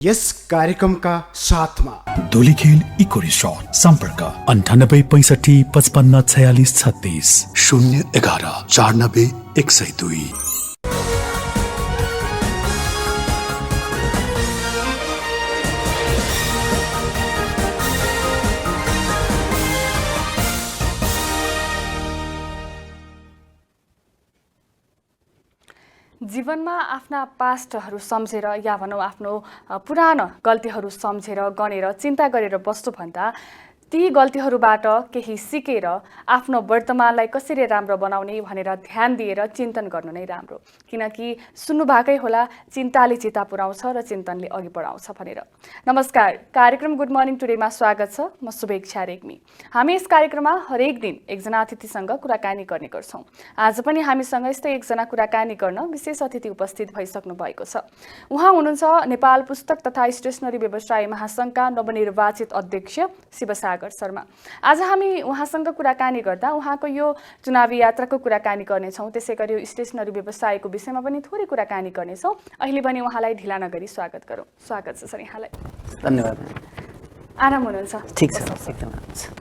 यस कार्यक्रमका साथमा Dhulikhel eco resort सम्पर्क 9865554636 011490102। जीवनमा आफ्ना पास्टहरू सम्झेर या भनौँ आफ्नो पुरानो गल्तीहरू सम्झेर गनेर चिन्ता गरेर बस्नुभन्दा ती गल्तीहरूबाट केही सिकेर आफ्नो वर्तमानलाई कसरी राम्रो बनाउने भनेर ध्यान दिएर चिन्तन गर्नु नै राम्रो। किनकि सुन्नुभएकै होला, चिन्ताले चिता पुर्याउँछ र चिन्तनले अघि बढाउँछ भनेर। नमस्कार, कार्यक्रम गुड मर्निङ टुडेमा स्वागत छ। म शुभेच्छा रेग्मी। हामी यस कार्यक्रममा हरेक दिन एकजना अतिथिसँग कुराकानी गर्ने गर्छौँ। आज पनि हामीसँग यस्तै एकजना कुराकानी गर्न विशेष अतिथि उपस्थित भइसक्नु भएको छ। उहाँ हुनुहुन्छ नेपाल पुस्तक तथा स्टेसनरी व्यवसायी महासङ्घका नवनिर्वाचित अध्यक्ष शिवसागर शर्मा। आज हामी उहाँसँग कुराकानी गर्दा उहाँको यो चुनावी यात्राको कुराकानी गर्नेछौँ। त्यसै गरी यो स्टेसनरी व्यवसायको विषयमा पनि थोरै कुराकानी गर्नेछौँ। अहिले पनि उहाँलाई ढिला नगरी स्वागत गरौँ। स्वागत छ सर यहाँलाई। धन्यवाद। आराम हुनुहुन्छ? ठिक छ, एकदम राम्रो छ।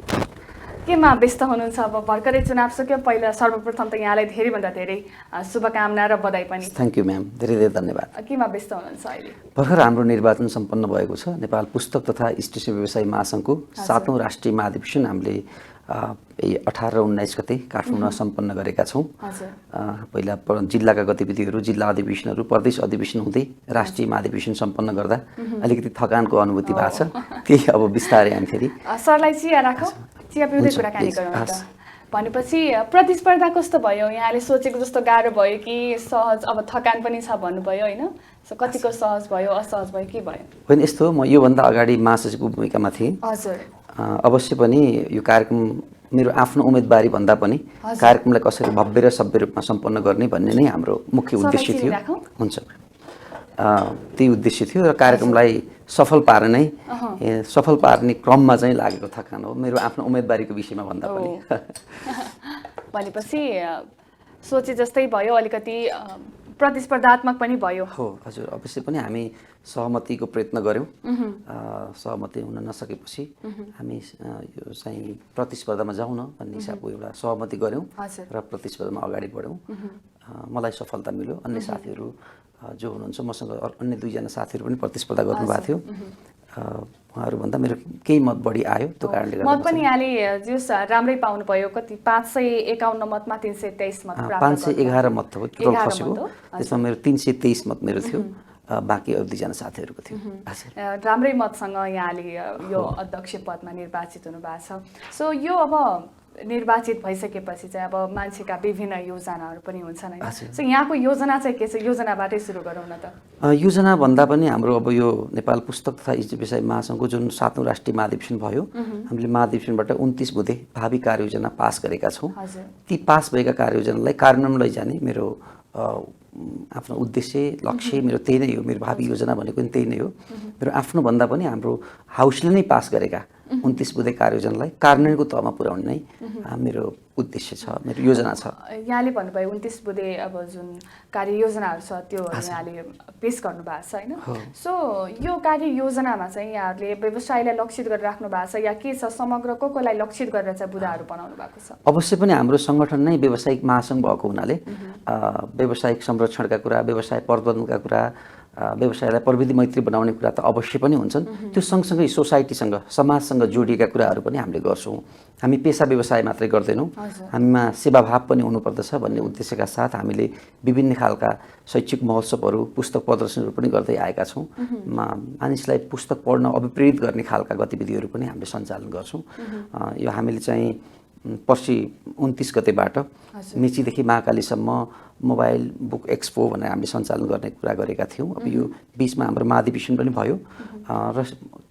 केमा व्यस्त हुनुहुन्छ? अब भर्खरै चुनाव सक्यो। पहिला सर्वप्रथम त यहाँलाई धेरैभन्दा धेरै शुभकामना र बधाई पनि। थ्याङ्क यू म्याम, धेरै धेरै धन्यवाद। केमा व्यस्त हुनुहुन्छ अहिले? भर्खर हाम्रो निर्वाचन सम्पन्न भएको छ। नेपाल पुस्तक तथा स्टेसनरी व्यवसायी महासङ्घको 7औं राष्ट्रिय महाधिवेशन हामीले 18 र 19 गते काठमाडौँमा सम्पन्न गरेका छौँ। पहिला जिल्लाका गतिविधिहरू, जिल्ला अधिवेशनहरू, प्रदेश अधिवेशन हुँदै राष्ट्रिय महाधिवेशन सम्पन्न गर्दा अलिकति थकानको अनुभूति भएको छ। त्यही अब बिस्तारै हामी फेरि सरलाई चिया राखौँ, चिया पिउँदै कुराकानी गरौँ त। भनेपछि प्रतिस्पर्धा कस्तो भयो? यहाँले सोचेको जस्तो गाह्रो भयो कि सहज? अब थकान पनि छ भन्नुभयो होइन, कतिको सहज भयो, असहज भयो, के भयो? होइन, यस्तो हो, म योभन्दा अगाडि महासचिवको भूमिकामा थिएँ। हजुर। अवश्य पनि यो कार्यक्रम मेरो आफ्नो उम्मेदवारी भन्दा पनि कार्यक्रमलाई कसरी भव्य र सभ्य रूपमा सम्पन्न गर्ने भन्ने नै हाम्रो मुख्य उद्देश्य थियो। हुन्छ, त्यही उद्देश्य थियो र कार्यक्रमलाई सफल पार्ने क्रममा चाहिँ लागेको थकान हो, मेरो आफ्नो उम्मेदवारीको विषयमा भन्दा पनि। भनेपछि सोचे जस्तै भयो, अलिकति प्रतिस्पर्धात्मक पनि भयो। हो हजुर, अवश्य पनि हामी सहमतिको प्रयत्न गऱ्यौँ। सहमति हुन नसकेपछि हामी यो चाहिँ प्रतिस्पर्धामा जाउँ न भन्ने हिसाबको एउटा सहमति गऱ्यौँ र प्रतिस्पर्धामा अगाडि बढ्यौँ। मलाई सफलता मिल्यो। अन्य साथीहरू जो हुनुहुन्छ मसँग, अन्य 2जना साथीहरू पनि प्रतिस्पर्धा गर्नुभएको थियो। उहाँहरूभन्दा मेरो केही मत बढी आयो, त्यो कारणले गर्दा मत पनि यहाँले जस राम्रै पाउनुभयो। कति 551 मतमा 323 मत प्राप्त 511 मत हो टोटल खसेको। त्यसमा मेरो 323 मत मेरो थियो, बाँकी अरू 2जना साथीहरूको थियो। राम्रै मतसँग यहाँले यो अध्यक्ष पदमा निर्वाचित हुनुभएको छ। सो यो अब निर्वाचित भइसकेपछि चाहिँ अब मान्छेका विभिन्न योजनाहरू पनि हुन्छन् होइन। सो यहाँको योजना चाहिँ के छ? योजनाबाटै सुरु गरौँ न त। योजना भन्दा पनि हाम्रो अब यो नेपाल पुस्तक तथा व्यवसायी महासङ्घको जुन 7औं राष्ट्रिय महाधिवेशन भयो, हामीले महाधिवेशनबाट 29 बुँदे भावी कार्ययोजना पास गरेका छौँ। ती पास भएका कार्ययोजनालाई कार्यान्वयनमा लैजाने मेरो आफ्नो उद्देश्य, लक्ष्य मेरो त्यही नै हो। मेरो भावी योजना भनेको नि त्यही नै हो। मेरो आफ्नो भन्दा पनि हाम्रो हाउसले नै पास गरेका 29 बुँदे कार्ययोजनालाई कार्यान्वयनको तहमा पुर्याउने नै मेरो उद्देश्य छ, मेरो योजना छ। यहाँले भन्नुभयो 29 बुँदे अब जुन कार्ययोजनाहरू छ त्यो यहाँले पेश गर्नुभएको छ होइन। सो यो कार्ययोजनामा चाहिँ यहाँहरूले व्यवसायलाई लक्षित गरेर राख्नु भएको छ या के छ? समग्र कोलाई लक्षित गरेर चाहिँ बुँदाहरू बनाउनु भएको छ? अवश्य पनि हाम्रो सङ्गठन नै व्यावसायिक महासङ्घ भएको हुनाले व्यावसायिक संरक्षणका कुरा, व्यवसाय प्रबन्धनका कुरा, व्यवसायलाई प्रविधि मैत्री बनाउने कुरा त अवश्य पनि हुन्छन्। त्यो सँगसँगै सोसाइटीसँग, समाजसँग जोडिएका कुराहरू पनि हामीले गर्छौँ। हामी पेसा व्यवसाय मात्रै गर्दैनौँ, हामीमा सेवाभाव पनि हुनुपर्दछ भन्ने उद्देश्यका साथ हामीले विभिन्न खालका शैक्षिक महोत्सवहरू, पुस्तक प्रदर्शनहरू पनि गर्दै आएका छौँ। मानिसलाई पुस्तक पढ्न अभिप्रेरित गर्ने खालका गतिविधिहरू पनि हामीले सञ्चालन गर्छौँ। यो हामीले चाहिँ पर्सि 29 गतेबाट मेचीदेखि महाकालीसम्म मोबाइल बुक एक्सपो भनेर हामीले सञ्चालन गर्ने कुरा गरेका थियौँ। अब यो बिचमा हाम्रो महाधिवेशन पनि भयो र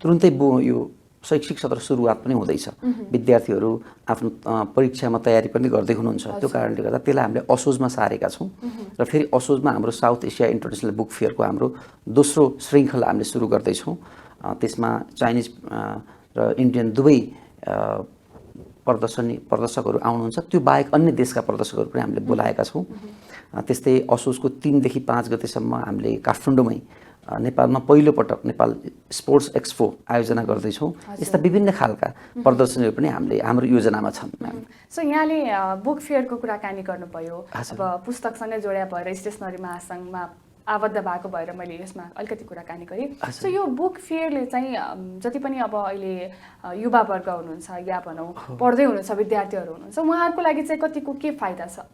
तुरुन्तै यो शैक्षिक सत्र सुरुवात पनि हुँदैछ। विद्यार्थीहरू आफ्नो परीक्षामा तयारी पनि गर्दै हुनुहुन्छ। त्यो कारणले गर्दा त्यसलाई हामीले असोजमा सारेका छौँ र फेरि असोजमा हाम्रो साउथ एसिया इन्टरनेसनल बुक फेयरको हाम्रो दोस्रो श्रृङ्खला हामीले सुरु गर्दैछौँ। त्यसमा चाइनिज र इन्डियन दुवै प्रदर्शकहरू आउनुहुन्छ। त्यो बाहेक अन्य देशका प्रदर्शकहरू पनि हामीले बोलाएका छौँ। त्यस्तै असोजको 3 देखि 5 गतेसम्म हामीले काठमाडौँमै नेपालमा पहिलोपटक नेपाल स्पोर्ट्स एक्सपो आयोजना गर्दैछौँ। यस्ता विभिन्न खालका प्रदर्शनीहरू पनि हाम्रो योजनामा छन्। सो यहाँले बुक फेयरको कुराकानी गर्नुभयो। अब पुस्तकसँगै जोड्या भएर स्टेसनरी महासङ्घमा आबद्ध भएको भएर मैले यसमा अलिकति कुराकानी गरेँ। सो यो बुक फेयरले चाहिँ जति पनि अब अहिले युवावर्ग हुनुहुन्छ या भनौँ पढ्दै हुनुहुन्छ विद्यार्थीहरू हुनुहुन्छ उहाँहरूको लागि चाहिँ कतिको के फाइदा छ?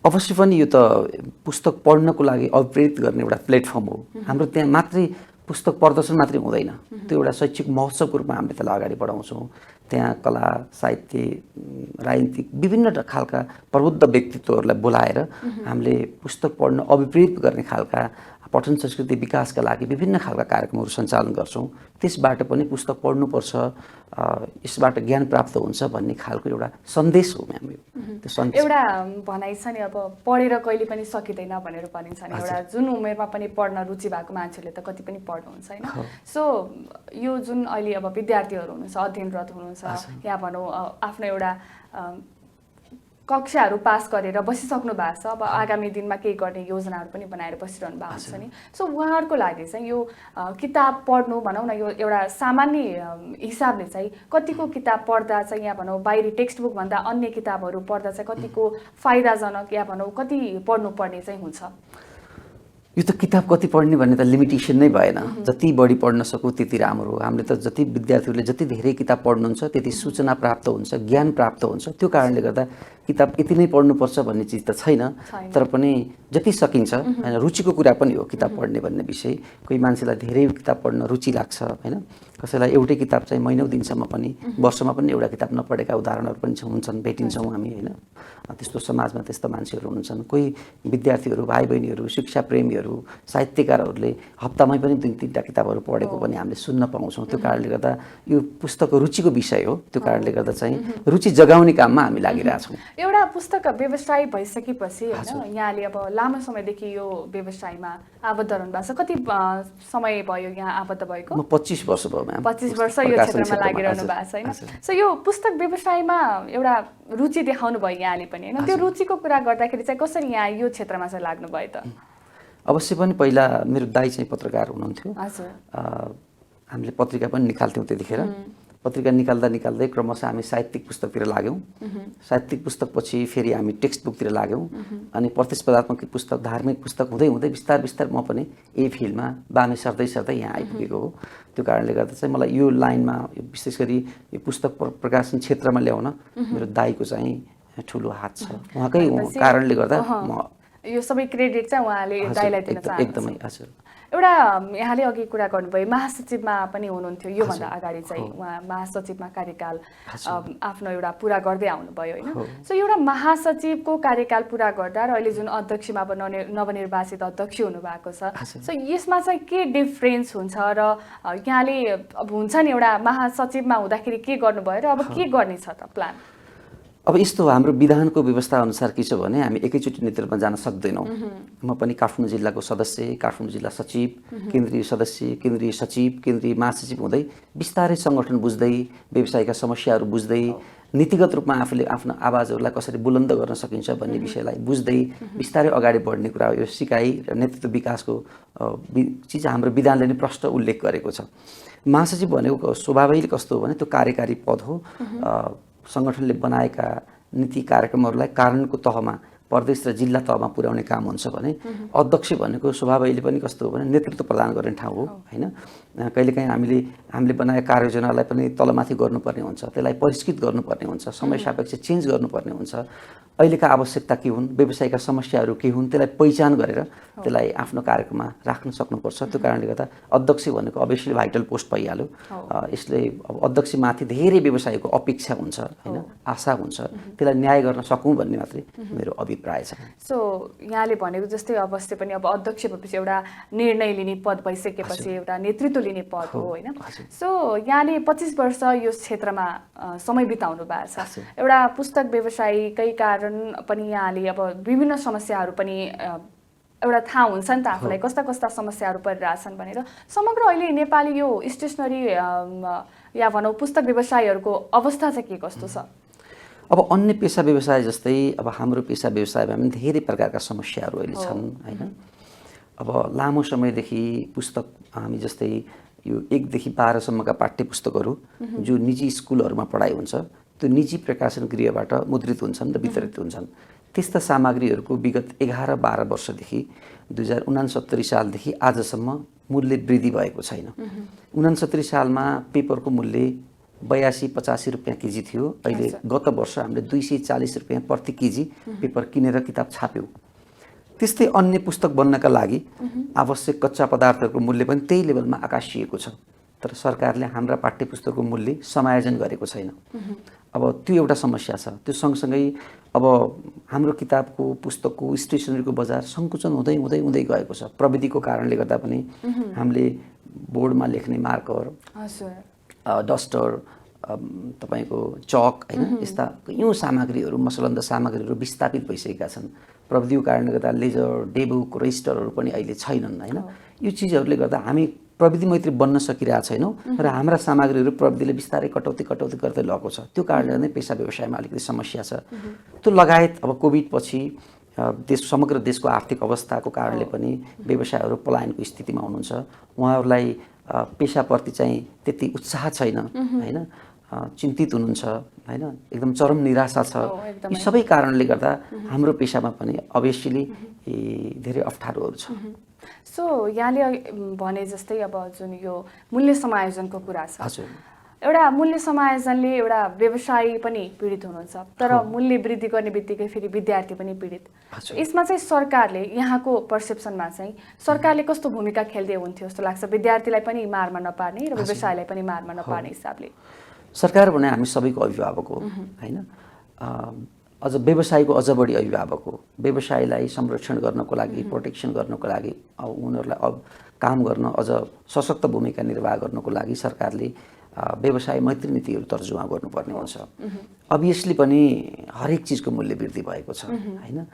अवश्य पनि यो त पुस्तक पढ्नको लागि अभिप्रेरित गर्ने एउटा प्लेटफर्म हो। हाम्रो त्यहाँ मात्रै पुस्तक प्रदर्शन मात्रै हुँदैन, त्यो एउटा शैक्षिक महोत्सवको रूपमा हामीले त्यसलाई अगाडि बढाउँछौँ। त्यहाँ कला साहित्य राजनीतिक विभिन्न खालका प्रबुद्ध व्यक्तित्वहरूलाई बोलाएर हामीले पुस्तक पढ्न अभिप्रेरित गर्ने खालका पठन संस्कृति विकासका लागि विभिन्न खालका कार्यक्रमहरू सञ्चालन गर्छौँ। त्यसबाट पनि पुस्तक पढ्नुपर्छ, यसबाट ज्ञान प्राप्त हुन्छ भन्ने खालको एउटा सन्देश हो म्याम। त्यो सन्देश एउटा भनाइ छ नि, अब पढेर कहिले पनि सकिँदैन भनेर भनिन्छ नि। एउटा जुन उमेरमा पनि पढ्न रुचि भएको मान्छेले त कति पनि पढ्नुहुन्छ होइन। सो यो जुन अहिले अब विद्यार्थीहरू हुनुहुन्छ अध्ययनरत हुनुहुन्छ या भनौँ आफ्नो एउटा कक्षाहरू पास गरेर बसिसक्नु भएको छ, अब आगामी दिनमा केही गर्ने योजनाहरू पनि बनाएर बसिरहनु भएको छ नि। सो उहाँहरूको लागि चाहिँ यो किताब पढ्नु भनौँ न यो एउटा सामान्य हिसाबले चाहिँ कतिको किताब पढ्दा चाहिँ या भनौँ बाहिरी टेक्स्ट बुक भन्दा अन्य किताबहरू पढ्दा चाहिँ कतिको फाइदाजनक या भनौँ कति पढ्नुपर्ने चाहिँ हुन्छ? यो त किताब कति पढ्ने भन्ने त लिमिटेसन नै भएन। जति बढी पढ्न सकौँ त्यति राम्रो। हामीले त जति विद्यार्थीहरूले जति धेरै किताब पढ्नुहुन्छ त्यति सूचना प्राप्त हुन्छ, ज्ञान प्राप्त हुन्छ। त्यो कारणले गर्दा किताब यति नै पढ्नुपर्छ भन्ने चिज त छैन, तर पनि जति सकिन्छ होइन। रुचिको कुरा पनि हो किताब पढ्ने भन्ने विषय। कोही मान्छेलाई धेरै किताब पढ्न रुचि लाग्छ होइन, कसैलाई एउटै किताब चाहिँ महिनौँ दिनसम्म पनि वर्षमा पनि एउटा किताब नपढेका उदाहरणहरू पनि हुन्छन्, भेटिन्छौँ हामी होइन। त्यस्तो समाजमा त्यस्ता मान्छेहरू हुन्छन्। कोही विद्यार्थीहरू भाइ बहिनीहरू शिक्षा प्रेमीहरू साहित्यकारहरूले हप्तामै पनि 2-3टा किताबहरू पढेको पनि हामीले सुन्न पाउँछौँ। त्यो कारणले गर्दा यो पुस्तक रुचिको विषय हो। त्यो कारणले गर्दा चाहिँ रुचि जगाउने काममा हामी लागिरहेछौँ। एउटा पुस्तक व्यवसाय भइसकेपछि होइन यहाँले अब लामो समयदेखि यो व्यवसायमा आबद्ध रहनु भएको छ। कति समय भयो यहाँ आबद्ध भएको? म 25 वर्ष भयो म्याम। 25 वर्ष यो क्षेत्रमा लागिरहनु भएको छ होइन। सो यो पुस्तक व्यवसायमा एउटा रुचि देखाउनु भयो यहाँले पनि होइन। त्यो रुचिको कुरा गर्दाखेरि चाहिँ कसरी यहाँ यो क्षेत्रमा चाहिँ लाग्नु भयो त? अवश्य पनि पहिला मेरो दाइ चाहिँ पत्रकार हुनुहुन्थ्यो। हजुर। हामीले पत्रिका पनि निकाल्थ्यौँ त्यतिखेर। पत्रिका निकाल्दै क्रमशः हामी साहित्यिक पुस्तकतिर लाग्यौँ। साहित्यिक पुस्तकपछि फेरि हामी टेक्स्ट बुकतिर लाग्यौँ। अनि प्रतिस्पर्धात्मक पुस्तक धार्मिक पुस्तक हुँदै बिस्तार म पनि यही फिल्डमा बामे सर्दै यहाँ आइपुगेको हो। त्यो कारणले गर्दा चाहिँ मलाई यो लाइनमा विशेष गरी यो पुस्तक प्रकाशन क्षेत्रमा ल्याउन मेरो दाइको चाहिँ ठुलो हात छ। उहाँकै कारणले गर्दा म यो सबै क्रेडिट चाहिँ उहाँले दाइलाई दिन चाहन्छु। एकदमै हजुर। एउटा यहाँले अघि कुरा गर्नुभयो महासचिवमा पनि हुनुहुन्थ्यो, योभन्दा अगाडि चाहिँ उहाँ महासचिवमा कार्यकाल आफ्नो एउटा पुरा गर्दै आउनुभयो होइन। सो एउटा महासचिवको कार्यकाल पुरा गर्दा र अहिले जुन अध्यक्षमा अब नवनिर्वाचित अध्यक्ष हुनुभएको छ, सो यसमा चाहिँ के डिफ्रेन्स हुन्छ र यहाँले अब हुन्छ नि एउटा महासचिवमा हुँदाखेरि के गर्नुभयो र अब के गर्ने छ त प्लान? अब यस्तो हाम्रो विधानको व्यवस्था अनुसार के छ भने हामी एकैचोटि नेतृत्वमा जान सक्दैनौँ। म पनि काठमाडौँ जिल्लाको सदस्य, काठमाडौँ जिल्ला सचिव, केन्द्रीय सदस्य, केन्द्रीय सचिव, केन्द्रीय महासचिव हुँदै बिस्तारै सङ्गठन बुझ्दै व्यवसायका समस्याहरू बुझ्दै नीतिगत रूपमा आफूले आफ्नो आवाजहरूलाई कसरी बुलन्द गर्न सकिन्छ भन्ने विषयलाई बुझ्दै बिस्तारै अगाडि बढ्ने कुरा हो। यो सिकाइ र नेतृत्व विकासको चिज हाम्रो विधानले नै प्रष्ट उल्लेख गरेको छ। महासचिव भनेको स्वाभाविक कस्तो हो भने त्यो कार्यकारी पद हो। सङ्गठनले बनाएका नीति कार्यक्रमहरूलाई कानुनको तहमा प्रदेश र जिल्ला तहमा पुर्याउने काम हुन्छ भने अध्यक्ष भनेको स्वभावैले पनि कस्तो हो भने नेतृत्व प्रदान गर्ने ठाउँ हो हैन। कहिलेकाहीँ हामीले बनाएका कार्ययोजनालाई पनि तलमाथि गर्नुपर्ने हुन्छ, त्यसलाई परिष्कृत गर्नुपर्ने हुन्छ, समय सापेक्ष चेन्ज गर्नुपर्ने हुन्छ। अहिलेका आवश्यकता के हुन्, व्यवसायका समस्याहरू के हुन्, त्यसलाई पहिचान गरेर त्यसलाई आफ्नो कार्यक्रममा राख्न सक्नुपर्छ। त्यो कारणले गर्दा अध्यक्ष भनेको अभियसली भाइटल पोस्ट भइहाल्यो। यसले अब अध्यक्षमाथि धेरै व्यवसायको अपेक्षा हुन्छ हैन, आशा हुन्छ, त्यसलाई न्याय गर्न सकौँ भन्ने मात्रै मेरो अभिप्राय छ। सो यहाँले भनेको जस्तै अवश्य पनि अब अध्यक्ष भएपछि एउटा निर्णय लिने पद भइसकेपछि एउटा नेतृत्व लिने पद हो हैन। सो यहाँले 25 वर्ष यो क्षेत्रमा समय बिताउनु भएको छ। एउटा पुस्तक व्यवसायकै कारण पनि यहाँले अब विभिन्न समस्याहरू पनि एउटा थाहा हुन्छ नि त आफूलाई कस्ता कस्ता समस्याहरू परिरहेछन् भनेर। समग्र अहिले नेपाली यो स्टेसनरी या भनौँ पुस्तक व्यवसायहरूको अवस्था चाहिँ के कस्तो छ? अब अन्य पेसा व्यवसाय जस्तै अब हाम्रो पेसा व्यवसायमा पनि धेरै प्रकारका समस्याहरू अहिले छन् हैन। अब लामो समयदेखि पुस्तक हामी जस्तै यो 1 देखि 12 सम्मका पाठ्य पुस्तकहरू जो निजी स्कुलहरूमा पढाइ हुन्छ त्यो निजी प्रकाशन गृहबाट मुद्रित हुन्छन् र वितरित हुन्छन्। त्यस्ता सामग्रीहरूको विगत 11-12 वर्षदेखि 2069 सालदेखि आजसम्म मूल्य वृद्धि भएको छैन। 69 सालमा पेपरको मूल्य 82-85 रुपियाँ केजी थियो। अहिले गत वर्ष हामीले 240 रुपियाँ प्रति केजी पेपर किनेर किताब छाप्यौँ। त्यस्तै अन्य पुस्तक बन्नका लागि आवश्यक कच्चा पदार्थहरूको मूल्य पनि त्यही लेभलमा आकाशिएको छ। तर सरकारले हाम्रा पाठ्य पुस्तकको मूल्य समायोजन गरेको छैन। अब त्यो एउटा समस्या छ। त्यो सँगसँगै अब हाम्रो किताबको पुस्तकको स्टेसनरीको बजार सङ्कुचन हुँदै हुँदै हुँदै गएको छ। प्रविधिको कारणले गर्दा पनि हामीले बोर्डमा लेख्ने मार्कर, डस्टर, तपाईको चक हैन, यस्ता कयौं सामग्रीहरू, मसलन्द सामग्रीहरू विस्थापित भइसकेका छन्। प्रविधिको कारणले गर्दा लेजर, डेबुक, रजिस्टरहरू पनि अहिले छैनन् हैन। यो चिजहरूले गर्दा हामी प्रविधि मैत्री बन्न सकिरहेको छैनौँ र हाम्रा सामग्रीहरू प्रविधिले बिस्तारै कटौती गर्दै लगेको छ। त्यो कारणले नै पेसा व्यवसायमा अलिकति समस्या छ। त्यो लगायत अब कोभिड पछि समग्र देशको आर्थिक अवस्थाको कारणले पनि व्यवसायहरू पलायनको स्थितिमा हुनुहुन्छ। उहाँहरूलाई पेसाप्रति चाहिँ त्यति उत्साह छैन हैन, चिन्तित हुनुहुन्छ हैन, एकदम चरम निराशा छ। यी सबै कारणले गर्दा हाम्रो पेसामा पनि अभियसली धेरै अप्ठ्यारोहरू छ। सो यहाँले भने जस्तै अब जुन यो मूल्य समायोजनको कुरा छ, हजुर, एउटा मूल्य समायोजनले एउटा व्यवसायी पनि पीडित हुनुहुन्छ, तर मूल्य वृद्धि गर्ने बित्तिकै फेरि विद्यार्थी पनि पीडित। यसमा चाहिँ सरकारले, यहाँको पर्सेप्सनमा चाहिँ सरकारले कस्तो भूमिका खेल्दै हुन्थ्यो जस्तो लाग्छ, विद्यार्थीलाई पनि मारमा नपार्ने र व्यवसायलाई पनि मारमा नपार्ने हिसाबले? सरकार भने हामी सबैको अभिभावक हो हैन। अझ व्यवसायको अझ बढी अभिभावक हो। व्यवसायलाई संरक्षण गर्नको लागि, प्रोटेक्सन गर्नको लागि, अब उनीहरूलाई अब काम गर्न अझ सशक्त भूमिका निर्वाह गर्नको लागि सरकारले व्यवसाय मैत्री नीतिहरू तर्जुमा गर्नुपर्ने हुन्छ। अभियसली पनि हरेक चिजको मूल्य वृद्धि भएको छ हैन।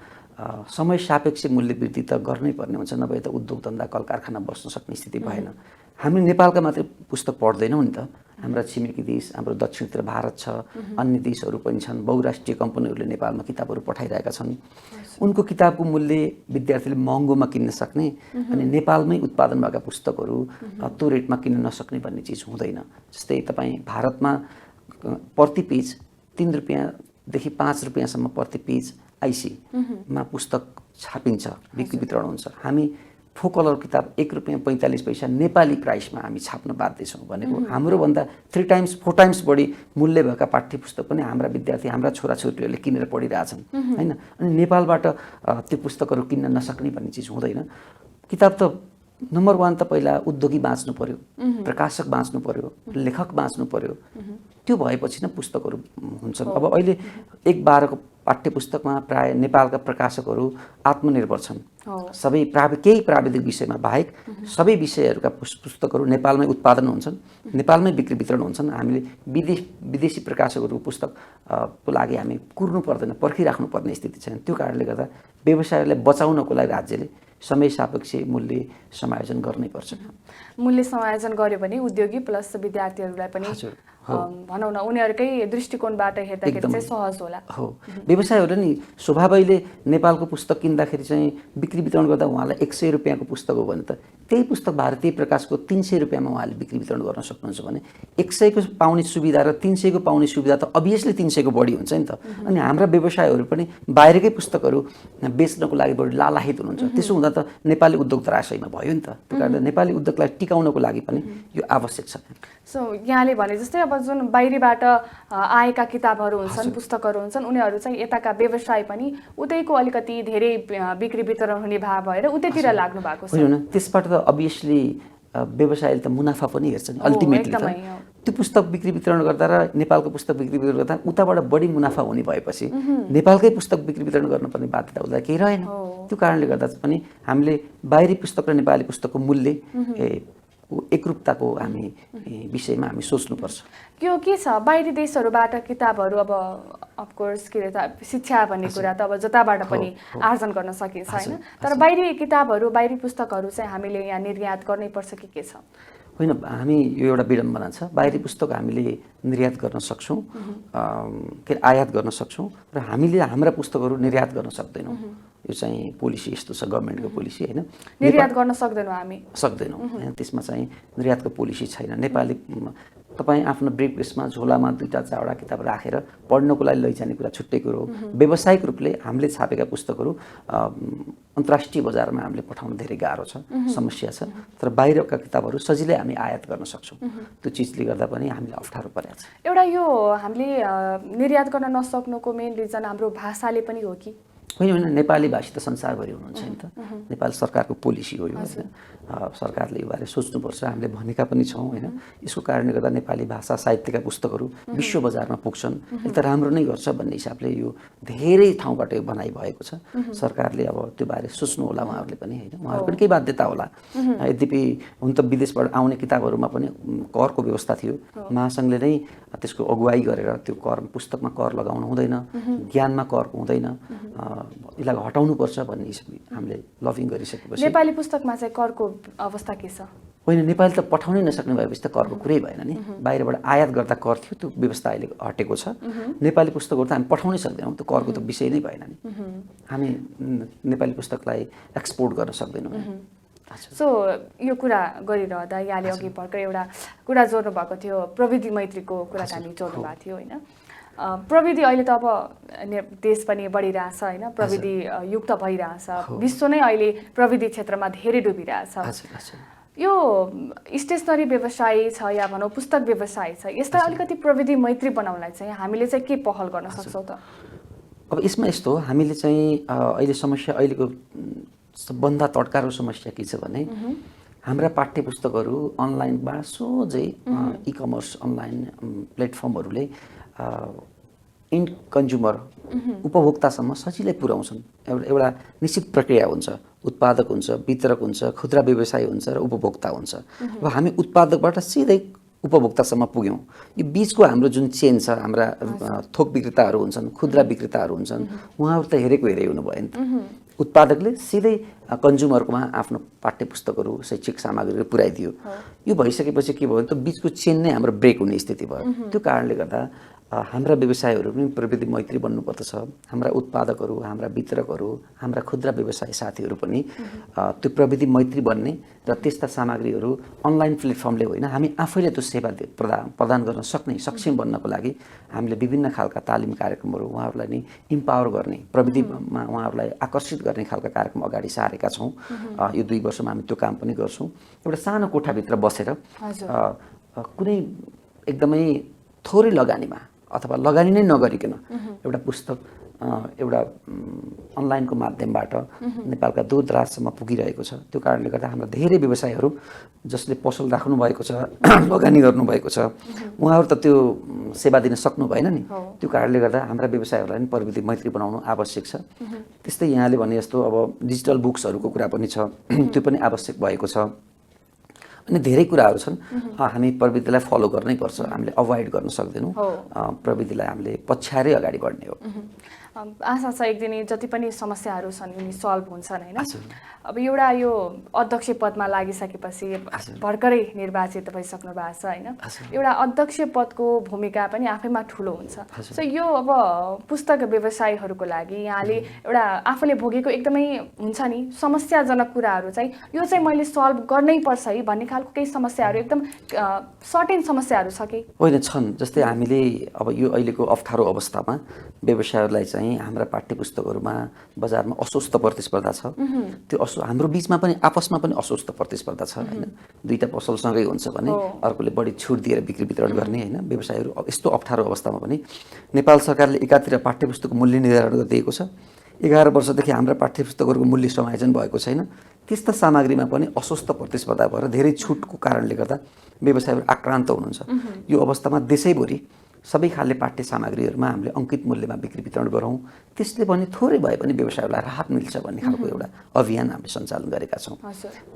समय सापेक्ष मूल्य वृद्धि त गर्नै पर्ने हुन्छ, नभए त उद्योग धन्दा कल कारखाना बस्न सक्ने स्थिति भएन। हामी नेपालका मात्रै पुस्तक पढ्दैनौँ नि त, हाम्रा छिमेकी देश, हाम्रो दक्षिणतिर भारत छ, अन्य देशहरू पनि छन्। बहुराष्ट्रिय कम्पनीहरूले नेपालमा किताबहरू पठाइरहेका छन्। उनको किताबको मूल्य विद्यार्थीले महँगोमा किन्न सक्ने अनि नेपालमै उत्पादन भएका पुस्तकहरू त्यो रेटमा किन्न नसक्ने भन्ने चिज हुँदैन। जस्तै तपाईँ भारतमा प्रति पेज 3 रुपियाँदेखि 5 रुपियाँसम्म प्रति पेज आइसीमा पुस्तक छापिन्छ, बिक्री वितरण हुन्छ। हामी फोकलर किताब 1 रुपियाँ 45 पैसा नेपाली प्राइसमा हामी छाप्न बाध्य छौँ। भनेको हाम्रोभन्दा 3 टाइम्स 4 टाइम्स बढी मूल्य भएका पाठ्य पुस्तक पनि हाम्रा विद्यार्थी, हाम्रा छोराछोरीहरूले किनेर पढिरहेछन् हैन। अनि नेपालबाट त्यो पुस्तकहरू किन्न नसक्ने भन्ने चिज हुँदैन। किताब त नम्बर 1 त पहिला उद्योगी बाँच्नु पर्यो, प्रकाशक बाँच्नु पर्यो, लेखक बाँच्नु पर्यो। त्यो भएपछि नै पुस्तकहरू हुन्छन्। अब अहिले 1-12 को पाठ्य पुस्तकमा प्राय नेपालका प्रकाशकहरू आत्मनिर्भर छन्। सबै केही प्राविधिक विषयमा बाहेक सबै विषयहरूका पुस्तकहरू नेपालमै उत्पादन हुन्छन्, नेपालमै बिक्री वितरण हुन्छन्। हामीले विदेशी प्रकाशकहरूको पुस्तकको लागि हामी कुर्नु पर्दैन, पर्खिराख्नु पर्ने स्थिति छैन। त्यो कारणले गर्दा व्यवसायलाई बचाउनको लागि राज्यले समय सापेक्ष मूल्य समायोजन गर्नै पर्छ। मूल्य समायोजन गर्यो भने उद्योगी प्लस विद्यार्थीहरूलाई पनि भनौँ न उनीहरूकै दृष्टिकोणबाट हेर्दाखेरि चाहिँ सहज होला। हो, व्यवसायहरूले नि स्वभावैले नेपालको पुस्तक किन्दाखेरि चाहिँ बिक्री वितरण गर्दा उहाँलाई 100 रुपियाँको पुस्तक हो भने त त्यही पुस्तक भारतीय प्रकाशको 300 रुपियाँमा उहाँले बिक्री वितरण गर्न सक्नुहुन्छ भने 100 को पाउने सुविधा र 300 को पाउने सुविधा त अभियसली 300 को बढी हुन्छ नि त। अनि हाम्रा व्यवसायहरू पनि बाहिरकै पुस्तकहरू बेच्नको लागि बढी लालाहित हुनुहुन्छ। त्यसो हुँदा त नेपाली उद्योग धराशयीमा भयो नि त। त्यो कारणले नेपाली उद्योगलाई टिकाउनको लागि पनि यो आवश्यक छ। सो यहाँले भने जस्तै अब जुन बाहिरबाट आएका किताबहरू हुन्छन्, पुस्तकहरू हुन्छन्, उनीहरू चाहिँ यताका व्यवसाय पनि उतैको अलिकति धेरै बिक्री वितरण हुने भाव भएर उतैतिर लाग्नु भएको छ। होइन, त्यसबाट त अभियसली व्यवसायले त मुनाफा पनि हेर्छ नि अल्टिमेटली त। त्यो पुस्तक बिक्री वितरण गर्दा र नेपालको पुस्तक बिक्री वितरण गर्दा उताबाट बढी मुनाफा हुने भएपछि नेपालकै पुस्तक बिक्री वितरण गर्नुपर्ने बाध्यता हुँदा केही रहेन। त्यो कारणले गर्दा पनि हामीले बाहिरी पुस्तक र नेपाली पुस्तकको मूल्य एकरूपताको हामी विषयमा हामी सोच्नुपर्छ। के छ बाहिरी देशहरूबाट किताबहरू अब अफकोर्स के अरे शिक्षा भन्ने कुरा त अब जताबाट पनि आर्जन गर्न सकिन्छ हैन, तर बाहिरी किताबहरू, बाहिरी पुस्तकहरू चाहिँ हामीले यहाँ निर्यात गर्नै पर्छ कि के छ? होइन, हामी यो एउटा विडम्बना छ। बाहिरी पुस्तक हामीले निर्यात गर्न सक्छौँ, के अरे आयात गर्न सक्छौँ, र हामीले हाम्रा पुस्तकहरू निर्यात गर्न सक्दैनौँ। यो चाहिँ पोलिसी यस्तो छ, गभर्मेन्टको पोलिसी होइन, निर्यात गर्न सक्दैनौँ हामी, सक्दैनौँ होइन, त्यसमा चाहिँ निर्यातको पोलिसी छैन। नेपाली तपाईँ आफ्नो ब्रिफकेसमा झोलामा 2-4 किताब राखेर पढ्नको लागि लैजाने कुरा छुट्टै कुरो हो। व्यावसायिक रूपले हामीले छापेका पुस्तकहरू अन्तर्राष्ट्रिय बजारमा हामीले पठाउन धेरै गाह्रो छ, समस्या छ। तर बाहिरका किताबहरू सजिलै हामी आयात गर्न सक्छौँ। त्यो चिजले गर्दा पनि हामीलाई अप्ठ्यारो परेको छ। एउटा यो हामीले निर्यात गर्न नसक्नुको मेन रिजन हाम्रो भाषाले पनि हो कि? होइन, नेपाली भाषी त संसारभरि हुनुहुन्छ नि त। नेपाल सरकारको पोलिसी हो यो होइन, सरकारले यो बारे सोच्नुपर्छ। हामीले भनेका पनि छौँ होइन, यसको कारणले गर्दा नेपाली भाषा साहित्यका पुस्तकहरू विश्व बजारमा पुग्छन्। यो त राम्रो नै गर्छ भन्ने हिसाबले यो धेरै ठाउँबाट यो भनाइ भएको छ। सरकारले अब त्यो बारे सोच्नु होला उहाँहरूले पनि होइन, उहाँहरू पनि केही बाध्यता होला। यद्यपि हुन त विदेशबाट आउने किताबहरूमा पनि करको व्यवस्था थियो, महासङ्घले नै त्यसको अगुवाई गरेर त्यो कर, पुस्तकमा कर लगाउनु हुँदैन, ज्ञानमा कर हुँदैन, यसलाई हटाउनुपर्छ भन्ने हिसाबले हामीले लबिङ गरिसकेपछि। नेपाली पुस्तकमा चाहिँ करको अवस्था के छ? होइन, नेपाली त पठाउनै नसक्ने भएपछि त करको कुरै भएन नि। बाहिरबाट आयात गर्दा कर थियो, त्यो व्यवस्था अहिले हटेको छ। नेपाली पुस्तकहरू त हामी पठाउनै सक्दैनौँ, त्यो करको त विषय नै भएन नि। हामी नेपाली पुस्तकलाई एक्सपोर्ट गर्न सक्दैनौँ। सो यो कुरा गरिरहँदा यहाँले अघि भर्खर एउटा कुरा जोड्नु भएको थियो, प्रविधि मैत्रीको कुराकानी जोड्नु भएको थियो होइन। प्रविधि अहिले त अब देश पनि बढिरहेछ होइन, प्रविधि युक्त भइरहेछ, विश्व नै अहिले प्रविधि क्षेत्रमा धेरै डुबिरहेछ। यो स्टेसनरी व्यवसाय छ या भनौँ पुस्तक व्यवसाय छ, यसलाई अलिकति प्रविधि मैत्री बनाउनलाई चाहिँ हामीले चाहिँ के पहल गर्न सक्छौँ त? अब यसमा यस्तो हो, हामीले चाहिँ अहिले समस्या, अहिलेको सबभन्दा तड्कारो समस्या के छ भने हाम्रा पाठ्य पुस्तकहरू अनलाइनमा सोझै इ-कमर्स अनलाइन प्लेटफर्महरूले इन्ड कन्ज्युमर उपभोक्तासम्म सजिलै पुर्याउँछन्। एउटा निश्चित प्रक्रिया हुन्छ, उत्पादक हुन्छ, वितरक हुन्छ, खुद्रा व्यवसाय हुन्छ र उपभोक्ता हुन्छ। अब हामी उत्पादकबाट सिधै उपभोक्तासम्म पुग्यौँ। यो बिचको हाम्रो जुन चेन छ, हाम्रा थोक विक्रेताहरू हुन्छन्, खुद्रा विक्रेताहरू हुन्छन्, उहाँहरू त हेरेको हेरै हुनुभयो नि त। उत्पादकले सिधै कन्ज्युमरकोमा आफ्नो पाठ्य पुस्तकहरू, शैक्षिक सामग्रीहरू पुर्याइदियो। यो भइसकेपछि के भयो भने त बिचको चेन नै हाम्रो ब्रेक हुने स्थिति भयो। त्यो कारणले गर्दा हाम्रा व्यवसायहरू पनि प्रविधि मैत्री बन्नुपर्दछ। हाम्रा उत्पादकहरू, हाम्रा वितरकहरू, हाम्रा खुद्रा व्यवसाय साथीहरू पनि त्यो प्रविधि मैत्री बन्ने र त्यस्ता सामग्रीहरू अनलाइन प्लेटफर्मले होइन, हामी आफैले त्यो सेवा प्रदान गर्न सक्ने, सक्षम बन्नको लागि हामीले विभिन्न खालका तालिम कार्यक्रमहरू, उहाँहरूलाई नै इम्पावर गर्ने, प्रविधिमा उहाँहरूलाई आकर्षित गर्ने खालका कार्यक्रम अगाडि सारेका छौँ। यो 2 वर्षमा हामी त्यो काम पनि गर्छौँ। एउटा सानो कोठाभित्र बसेर कुनै एकदमै थोरै लगानीमा अथवा लगानी नै नगरिकन एउटा पुस्तक एउटा अनलाइनको माध्यमबाट नेपालका दूरदराजसम्म पुगिरहेको छ। त्यो कारणले गर्दा हाम्रा धेरै व्यवसायहरू जसले पसल राख्नु भएको छ, लगानी गर्नुभएको छ, उहाँहरू त त्यो सेवा दिन सक्नु भएन नि। त्यो कारणले गर्दा हाम्रा व्यवसायहरूलाई पनि प्रविधि मैत्री बनाउनु आवश्यक छ। त्यस्तै यहाँले भने जस्तो अब डिजिटल बुक्सहरूको कुरा पनि छ, त्यो पनि आवश्यक भएको छ। अनि धेरै कुराहरू छन्, हामी प्रविधिलाई फलो गर्नै पर्छ, हामीले अभोइड गर्न सक्दैनौँ। प्रविधिलाई हामीले पछ्याएरै अगाडि बढ्ने हो। आशा छ एक दिन जति पनि समस्याहरू छन् यिनी सल्भ हुन्छन् होइन। अब एउटा यो अध्यक्ष पदमा लागिसकेपछि भर्खरै निर्वाचित भइसक्नु भएको छ होइन, एउटा अध्यक्ष पदको भूमिका पनि आफैमा ठुलो हुन्छ। सो यो अब पुस्तक व्यवसायीहरूको लागि यहाँले एउटा आफूले भोगेको एकदमै हुन्छ नि समस्याजनक कुराहरू चाहिँ यो चाहिँ मैले सल्भ गर्नै पर्छ है भन्ने खालको केही समस्याहरू, एकदम सर्टेन समस्याहरू छ कि? होइन, छन्। जस्तै हामीले अब यो अहिलेको अप्ठ्यारो अवस्थामा व्यवसायहरूलाई चाहिँ हाम्रा पाठ्य पुस्तकहरूमा बजारमा अस्वस्थ प्रतिस्पर्धा छ। त्यो हाम्रो बिचमा पनि आपसमा पनि अस्वस्थ प्रतिस्पर्धा छ होइन। दुईटा पसलसँगै हुन्छ भने अर्कोले बढी छुट दिएर बिक्री वितरण गर्ने होइन। व्यवसायहरू यस्तो अप्ठ्यारो अवस्थामा पनि नेपाल सरकारले एकातिर पाठ्य पुस्तकको मूल्य निर्धारण गरिदिएको छ, 11 वर्षदेखि हाम्रा पाठ्य पुस्तकहरूको मूल्य समायोजन भएको छैन। त्यस्ता सामग्रीमा पनि अस्वस्थ प्रतिस्पर्धा भएर धेरै छुटको कारणले गर्दा व्यवसायहरू आक्रान्त हुनुहुन्छ। यो अवस्थामा देशैभरि सबै खालले पाठ्य सामग्रीहरूमा हामीले अङ्कित मूल्यमा बिक्री वितरण गरौँ, त्यसले पनि थोरै भए पनि व्यवसायहरूलाई राहत मिल्छ भन्ने खालको एउटा अभियान हामीले सञ्चालन गरेका छौँ।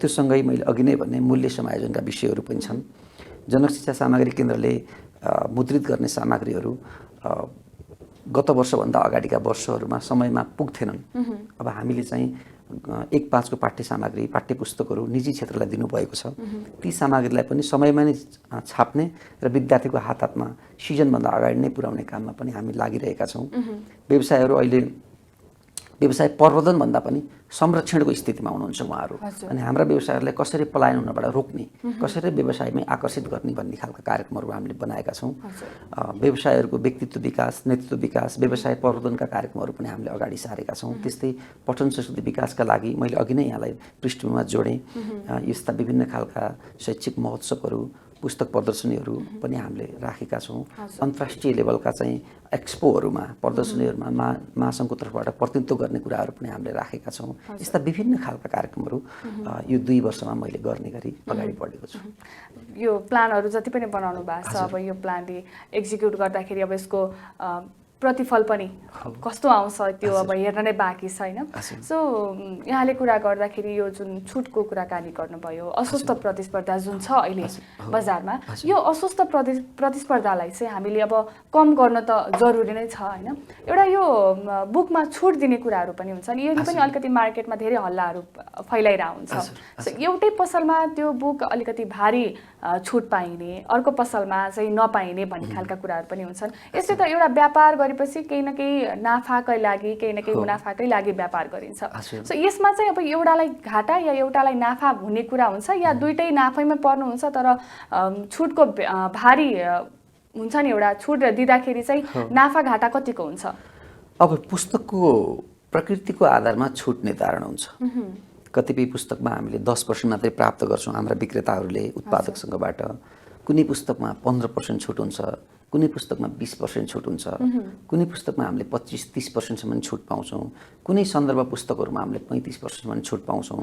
त्योसँगै मैले अघि नै भन्ने मूल्य समायोजनका विषयहरू पनि छन्। जनक शिक्षा सामग्री केन्द्रले मुद्रित गर्ने सामग्रीहरू गत वर्षभन्दा अगाडिका वर्षहरूमा समयमा पुग्थेनन्। अब हामीले चाहिँ 1/5 को पाठ्य सामग्री पाठ्य पुस्तकहरू निजी क्षेत्रलाई दिनुभएको छ। ती सामग्रीलाई पनि समयमा नै छाप्ने र विद्यार्थीको हातमा सिजनभन्दा अगाडि नै पुर्याउने काममा पनि हामी लागिरहेका छौँ। व्यवसायहरू अहिले व्यवसाय प्रवर्धनभन्दा पनि संरक्षणको स्थितिमा हुनुहुन्छ उहाँहरू। अनि हाम्रा व्यवसायहरूलाई कसरी पलायन हुनबाट रोक्ने, कसरी व्यवसायमै आकर्षित गर्ने भन्ने खालका कार्यक्रमहरू हामीले बनाएका छौँ। व्यवसायहरूको व्यक्तित्व विकास, नेतृत्व विकास, व्यवसाय प्रवर्धनका कार्यक्रमहरू पनि हामीले अगाडि सारेका छौँ। त्यस्तै पठन संस्कृति विकासका लागि मैले अघि नै यहाँलाई पृष्ठभूमिमा जोडेँ। यस्ता विभिन्न खालका शैक्षिक महोत्सवहरू, पुस्तक प्रदर्शनीहरू पनि हामीले राखेका छौँ। अन्तर्राष्ट्रिय लेभलका चाहिँ एक्सपोहरूमा, प्रदर्शनीहरूमा महासङ्घको तर्फबाट प्रतिनिधित्व गर्ने कुराहरू पनि हामीले राखेका छौँ। यस्ता विभिन्न खालका कार्यक्रमहरू यो 2 वर्षमा मैले गर्ने गरी अगाडि बढेको छु। यो प्लानहरू जति पनि बनाउनु भएको छ, अब यो प्लानले एक्जिक्युट गर्दाखेरि अब यसको प्रतिफल पनि कस्तो आउँछ त्यो अब हेर्न नै बाँकी छ होइन। सो यहाँले कुरा गर्दाखेरि यो जुन छुटको कुराकानी गर्नुभयो, अस्वस्थ प्रतिस्पर्धा जुन छ अहिले बजारमा, यो अस्वस्थ प्रतिस्पर्धालाई चाहिँ हामीले अब कम गर्न त जरुरी नै छ होइन। एउटा यो बुकमा छुट दिने कुराहरू पनि हुन्छन्, यो पनि अलिकति मार्केटमा धेरै हल्लाहरू फैलाइरहेको हुन्छ। सो एउटै पसलमा त्यो बुक अलिकति भारी छुट पाइने, अर्को पसलमा चाहिँ नपाइने भन्ने खालका कुराहरू पनि हुन्छन्। यसले त एउटा व्यापार गरेपछि केही न केही नाफाकै लागि, केही न केही मुनाफाकै लागि व्यापार गरिन्छ। सो यसमा चाहिँ अब एउटालाई घाटा या एउटालाई नाफा हुने कुरा हुन्छ या दुइटै नाफैमा पर्नुहुन्छ, तर छुटको भारी हुन्छ नि, एउटा छुट दिँदाखेरि चाहिँ नाफा घाटा कतिको हुन्छ? अब पुस्तकको प्रकृतिको आधारमा छुट निर्धारण हुन्छ। कतिपय पुस्तकमा हामीले 10% मात्रै प्राप्त गर्छौँ हाम्रा विक्रेताहरूले उत्पादकसँगबाट, कुनै पुस्तकमा 15% छुट हुन्छ, कुनै पुस्तकमा 20% छुट हुन्छ, कुनै पुस्तकमा हामीले 25-30% छुट पाउँछौँ, कुनै सन्दर्भ पुस्तकहरूमा हामीले 35% छुट पाउँछौँ।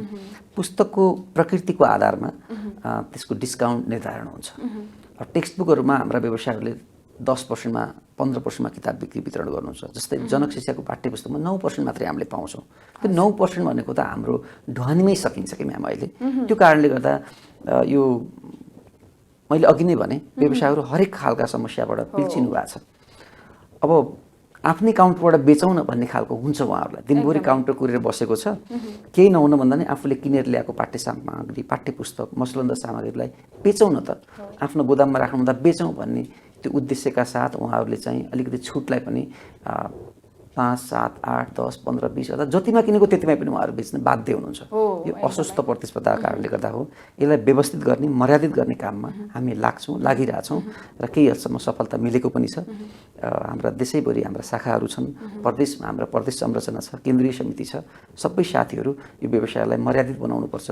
पुस्तकको प्रकृतिको आधारमा त्यसको डिस्काउन्ट निर्धारण हुन्छ। टेक्स्ट बुकहरूमा हाम्रा व्यवसायहरूले 10%मा 15%मा किताब बिक्री वितरण गर्नुहुन्छ। जस्तै जनक शिक्षाको पाठ्य पुस्तकमा 9% मात्रै हामीले पाउँछौँ। त्यो 9% भनेको त हाम्रो ढुवानीमै सकिन्छ कि म्याम अहिले। त्यो कारणले गर्दा यो मैले अघि नै भने व्यवसायहरू हरेक खालका समस्याबाट पिल्चिनु भएको छ। अब आफ्नै काउन्टरबाट बेचौँ न भन्ने खालको हुन्छ उहाँहरूलाई। दिनभरि काउन्टर कुरेर बसेको छ, केही नहुन भन्दा नि आफूले किनेर ल्याएको पाठ्य सामग्री, पाठ्य पुस्तक, मसलन्द सामग्रीलाई बेचौँ न त, आफ्नो गोदाममा राख्नुभन्दा बेचौँ भन्ने त्यो उद्देश्यका साथ उहाँहरूले चाहिँ अलिकति छुटलाई पनि 5, 7, 8, 10, 15, 20 अथवा जतिमा किनेको त्यतिमै पनि उहाँहरू बेच्न बाध्य हुनुहुन्छ। यो अस्वस्थ प्रतिस्पर्धाको कारणले गर्दा हो। यसलाई व्यवस्थित गर्ने, मर्यादित गर्ने काममा हामी लागिरहेछौँ र केही हदसम्म सफलता मिलेको पनि छ। हाम्रा देशैभरि हाम्रा शाखाहरू छन्, प्रदेशमा हाम्रा प्रदेश संरचना छ, केन्द्रीय समिति छ। सबै साथीहरू यो व्यवसायलाई मर्यादित बनाउनुपर्छ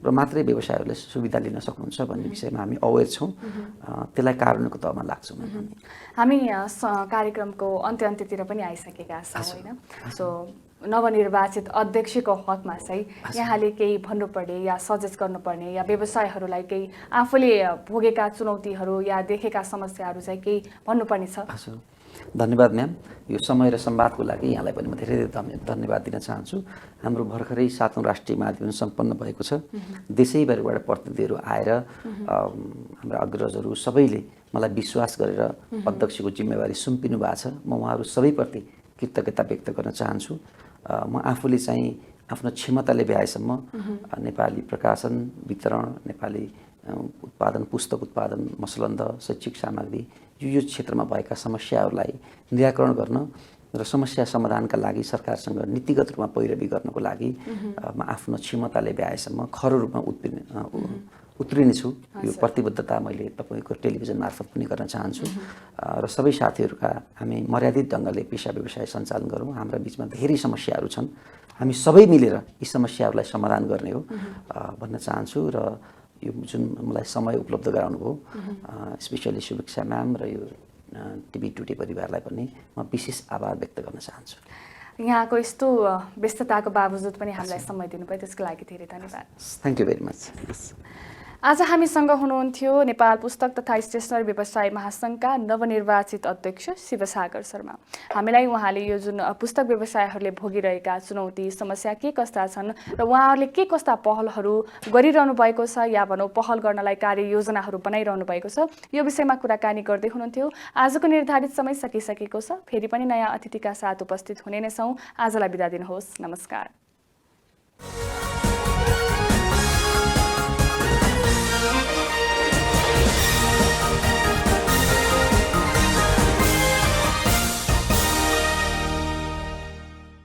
र मात्रै व्यवसायहरूले सुविधा लिन सक्नुहुन्छ भन्ने विषयमा हामी अवेर छौँ। त्यसलाई कार्यान्वयनको तहमा लाग्छौँ। हामी कार्यक्रमको अन्त्यतिर पनि आइसकेका छौँ होइन। सो नवनिर्वाचित अध्यक्षको हकमा चाहिँ यहाँले केही भन्नुपर्ने या सजेस्ट गर्नुपर्ने या व्यवसायहरूलाई केही आफूले भोगेका चुनौतीहरू या देखेका समस्याहरू चाहिँ केही भन्नुपर्ने छ? धन्यवाद म्याम। यो समय र संवादको लागि यहाँलाई पनि म धेरै धन्यवाद दिन चाहन्छु। हाम्रो भर्खरै 7औं राष्ट्रिय महाधिवेशन सम्पन्न भएको छ। देशैभरिबाट प्रतिनिधिहरू आएर हाम्रा अग्रजहरू सबैले मलाई विश्वास गरेर अध्यक्षको जिम्मेवारी सुम्पिनु भएको छ। म उहाँहरू सबैप्रति कृतज्ञता व्यक्त गर्न चाहन्छु। म आफूले चाहिँ आफ्नो क्षमताले भ्याएसम्म नेपाली प्रकाशन वितरण, नेपाली उत्पादन, पुस्तक उत्पादन, मसलन्द, शैक्षिक सामग्री यो क्षेत्रमा भएका समस्याहरूलाई निराकरण गर्न र समस्या समाधानका लागि सरकारसँग नीतिगत रूपमा पैरवी गर्नको लागि म आफ्नो क्षमताले भ्याएसम्म खरो रूपमा उत्रिनेछु। यो प्रतिबद्धता मैले तपाईँको टेलिभिजन मार्फत पनि गर्न चाहन्छु र सबै साथीहरूका हामी मर्यादित ढङ्गले पेसा व्यवसाय सञ्चालन गरौँ। हाम्रा बिचमा धेरै समस्याहरू छन्, हामी सबै मिलेर यी समस्याहरूलाई समाधान गर्ने हो भन्न चाहन्छु। र यो जुन मलाई समय उपलब्ध गराउनु भयो, स्पेसली सुभिक्षा म्याम र यो टिभी टुडे परिवारलाई पनि म विशेष आभार व्यक्त गर्न चाहन्छु। यहाँको यस्तो व्यस्तताको बावजुद पनि हामीलाई समय दिनुभयो, त्यसको लागि धेरै धन्यवाद। Thank you very much. आज हामीसँग हुनुहुन्थ्यो नेपाल पुस्तक तथा स्टेसनरी व्यवसाय महासङ्घका नवनिर्वाचित अध्यक्ष शिवसागर शर्मा। हामीलाई उहाँले यो जुन पुस्तक व्यवसायहरूले भोगिरहेका चुनौती समस्या के कस्ता छन् र उहाँहरूले के कस्ता पहलहरू गरिरहनु भएको छ या भनौँ पहल गर्नलाई कार्ययोजनाहरू बनाइरहनु भएको छ, यो विषयमा कुराकानी गर्दै हुनुहुन्थ्यो। आजको निर्धारित समय सकिसकेको छ। फेरि पनि नयाँ अतिथिका साथ उपस्थित हुने नै छौँ। आजलाई बिदा दिनुहोस्। नमस्कार।